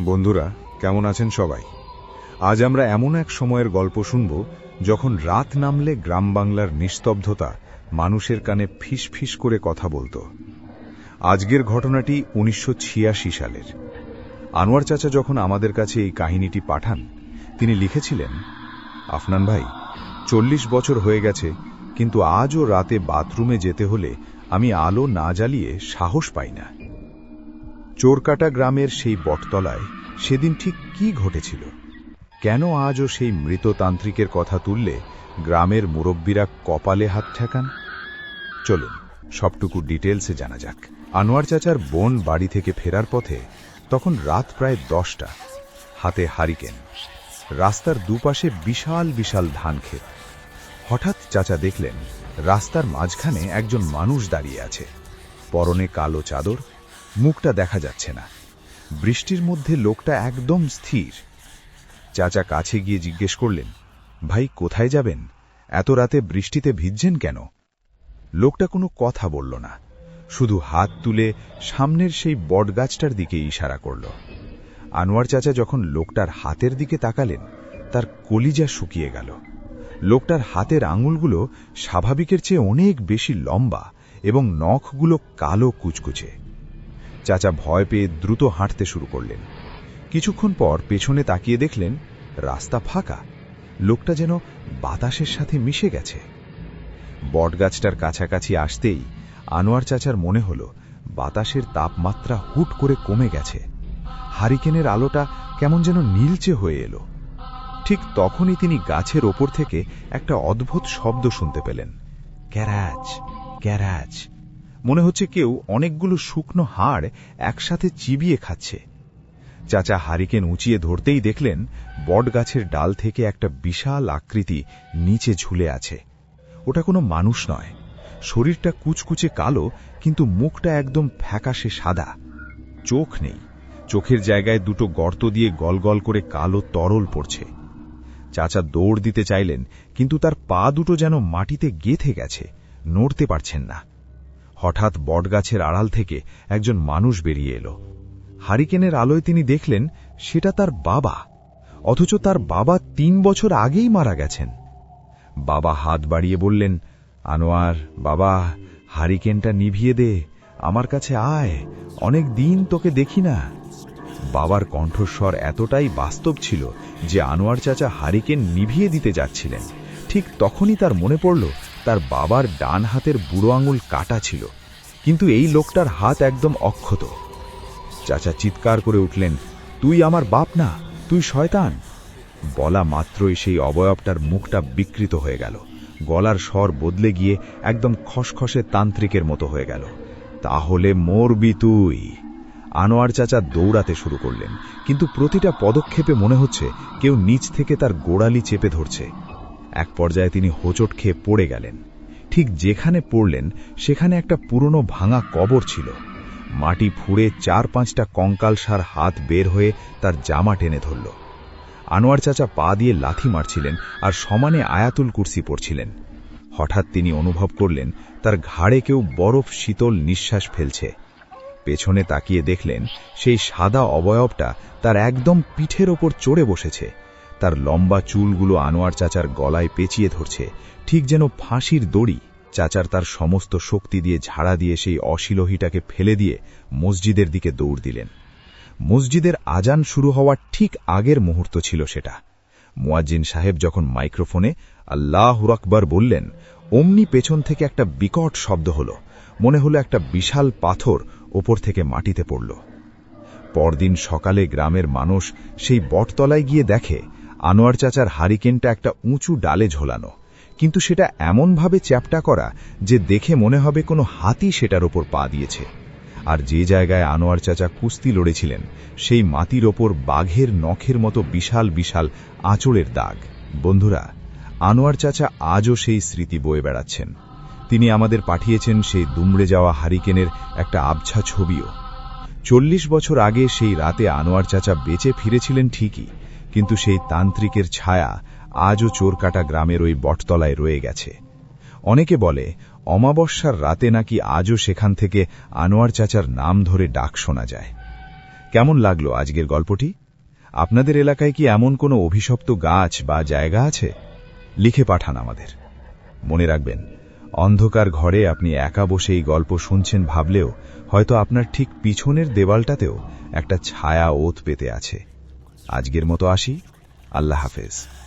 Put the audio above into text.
বন্ধুরা, কেমন আছেন সবাই? আজ আমরা এমন এক সময়ের গল্প শুনব যখন রাত নামলে গ্রাম বাংলার নিস্তব্ধতা মানুষের কানে ফিস ফিস করে কথা বলত। আজকের ঘটনাটি 1986 সালের। আনোয়ার চাচা যখন আমাদের কাছে এই কাহিনীটি পাঠান, তিনি লিখেছিলেন, আফনান ভাই, 40 বছর হয়ে গেছে, কিন্তু আজও রাতে বাথরুমে যেতে হলে আমি আলো না জ্বালিয়ে সাহস পাই না। চোরকাটা গ্রামের সেই বটতলায় সেদিন ঠিক কি ঘটেছিল? কেন আজও সেই মৃত তান্ত্রিকের কথা তুললে গ্রামের মুরব্বীরা কপালে হাত ঠেকান? চলুন সবটুকু ডিটেলসে জানা যাক। আনোয়ার চাচার বোন বাড়ি থেকে ফেরার পথে তখন রাত প্রায় 10টা, হাতে হারিকেন, রাস্তার দুপাশে বিশাল বিশাল ধান ক্ষেত। হঠাৎ চাচা দেখলেন রাস্তার মাঝখানে একজন মানুষ দাঁড়িয়ে আছে, পরনে কালো চাদর, মুখটা দেখা যাচ্ছে না। বৃষ্টির মধ্যে লোকটা একদম স্থির। চাচা কাছে গিয়ে জিজ্ঞেস করলেন, ভাই কোথায় যাবেন? এত রাতে বৃষ্টিতে ভিজছেন কেন? লোকটা কোনো কথা বলল না, শুধু হাত তুলে সামনের সেই বটগাছটার দিকে ইশারা করল। আনোয়ার চাচা যখন লোকটার হাতের দিকে তাকালেন, তার কলিজা শুকিয়ে গেল। লোকটার হাতের আঙুলগুলো স্বাভাবিকের চেয়ে অনেক বেশি লম্বা এবং নখগুলো কালো কুচকুচে। চাচা ভয় পেয়ে দ্রুত হাঁটতে শুরু করলেন। কিছুক্ষণ পর পেছনে তাকিয়ে দেখলেন রাস্তা ফাঁকা, লোকটা যেন বাতাসের সাথে মিশে গেছে। বটগাছটার কাছাকাছি আসতেই আনোয়ার চাচার মনে হল বাতাসের তাপমাত্রা হুট করে কমে গেছে, হারিকেনের আলোটা কেমন যেন নীলচে হয়ে এলো। ঠিক তখনই তিনি গাছের ওপর থেকে একটা অদ্ভুত শব্দ শুনতে পেলেন, ক্যারাচ ক্যারাচ। মনে হচ্ছে কেউ অনেকগুলো শুকনো হাড় একসাথে চিবিয়ে খাচ্ছে। চাচা হারিকেন উঁচিয়ে ধরতেই দেখলেন বটগাছের ডাল থেকে একটা বিশাল আকৃতি নিচে ঝুলে আছে। ওটা কোনো মানুষ নয়, শরীরটা কুচকুচে কালো, কিন্তু মুখটা একদম ফ্যাকাশে সাদা। চোখ নেই, চোখের জায়গায় দুটো গর্ত দিয়ে গলগল করে কালো তরল পড়ছে। চাচা দৌড় দিতে চাইলেন, কিন্তু তার পা দুটো যেন মাটিতে গেঁথে গেছে, নড়তে পারছেন না। হঠাৎ বটগাছের আড়াল থেকে একজন মানুষ বেরিয়ে এলো। হারিকেনের আলোয় তিনি দেখলেন সেটা তার বাবা, অথচ তার বাবা 3 বছর আগেই মারা গেছেন। বাবা হাত বাড়িয়ে বললেন, আনোয়ার বাবা, হারিকেনটা নিভিয়ে দে, আমার কাছে আয়, অনেক দিন তোকে দেখি না। বাবার কণ্ঠস্বর এতটাই বাস্তব ছিল যে আনোয়ার চাচা হারিকেন নিভিয়ে দিতে যাচ্ছিলেন। ঠিক তখনই তার মনে পড়ল তার বাবার ডান হাতের বুড়ো আঙুল কাটা ছিল, কিন্তু এই লোকটার হাত একদম অক্ষত। চাচা চিৎকার করে উঠলেন, তুই আমার বাপ না, তুই শয়তান। বলা মাত্রই সেই অবয়বটার মুখটা বিকৃত হয়ে গেল, গলার স্বর বদলে গিয়ে একদম খসখসে তান্ত্রিকের মতো হয়ে গেল। তাহলে মরবি তুই। আনোয়ার চাচা দৌড়াতে শুরু করলেন, কিন্তু প্রতিটা পদক্ষেপে মনে হচ্ছে কেউ নিচ থেকে তার গোড়ালি চেপে ধরছে। এক পর্যায়ে তিনি হোঁচট খেয়ে পড়ে গেলেন। ঠিক যেখানে পড়লেন সেখানে একটা পুরনো ভাঙা কবর ছিল। মাটি ফুঁড়ে 4-5টা কঙ্কালসার হাত বের হয়ে তার জামা টেনে ধরল। আনোয়ার চাচা পা দিয়ে লাথি মারছিলেন আর সমানে আয়াতুল কুরসি পড়ছিলেন। হঠাৎ তিনি অনুভব করলেন তার ঘাড়ে কেউ বরফ শীতল নিঃশ্বাস ফেলছে। পেছনে তাকিয়ে দেখলেন সেই সাদা অবয়বটা তার একদম পিঠের ওপর চড়ে বসেছে। তার লম্বা চুলগুলো আনোয়ার চাচার গলায় পেঁচিয়ে ধরছে, ঠিক যেন ফাঁসির দড়ি। চাচার তার সমস্ত শক্তি দিয়ে ঝাড়া দিয়ে সেই অশিলোহিটাকে ফেলে দিয়ে মসজিদের দিকে দৌড় দিলেন। মসজিদের আজান শুরু হওয়ার ঠিক আগের মুহূর্ত ছিল সেটা। মুয়াজ্জিন সাহেব যখন মাইক্রোফোনে আল্লাহু আকবার বললেন, অমনি পেছন থেকে একটা বিকট শব্দ হলো। মনে হলো একটা বিশাল পাথর ওপর থেকে মাটিতে পড়ল। পরদিন সকালে গ্রামের মানুষ সেই বটতলায় গিয়ে দেখে আনোয়ার চাচার হারিকেনটা একটা উঁচু ডালে ঝোলানো, কিন্তু সেটা এমনভাবে চ্যাপ্টা করা যে দেখে মনে হবে কোনো হাতি সেটার ওপর পা দিয়েছে। আর যে জায়গায় আনোয়ার চাচা কুস্তি লড়েছিলেন সেই মাটির ওপর বাঘের নখের মতো বিশাল বিশাল আঁচড়ের দাগ। বন্ধুরা, আনোয়ার চাচা আজও সেই স্মৃতি বয়ে বেড়াচ্ছেন। তিনি আমাদের পাঠিয়েছেন সেই দুমড়ে যাওয়া হারিকেনের একটা আবছা ছবিও। 40 বছর আগে সেই রাতে আনোয়ার চাচা বেঁচে ফিরেছিলেন ঠিকই, কিন্তু সেই তান্ত্রিকের ছায়া আজও চোরকাটা গ্রামের ওই বটতলায় রয়ে গেছে। অনেকে বলে অমাবস্যার রাতে নাকি আজও সেখান থেকে আনোয়ার চাচার নাম ধরে ডাক শোনা যায়। কেমন লাগলো আজকের গল্পটি? আপনাদের এলাকায় কি এমন কোনো অভিশপ্ত গাছ বা জায়গা আছে? লিখে পাঠান আমাদের। মনে রাখবেন, অন্ধকার ঘরে আপনি একা বসে এই গল্প শুনছেন ভাবলেও হয়তো আপনার ঠিক পিছনের দেওয়ালটাতেও একটা ছায়া ওত পেতে আছে। আজকের মতো আসি। আল্লাহ হাফেজ।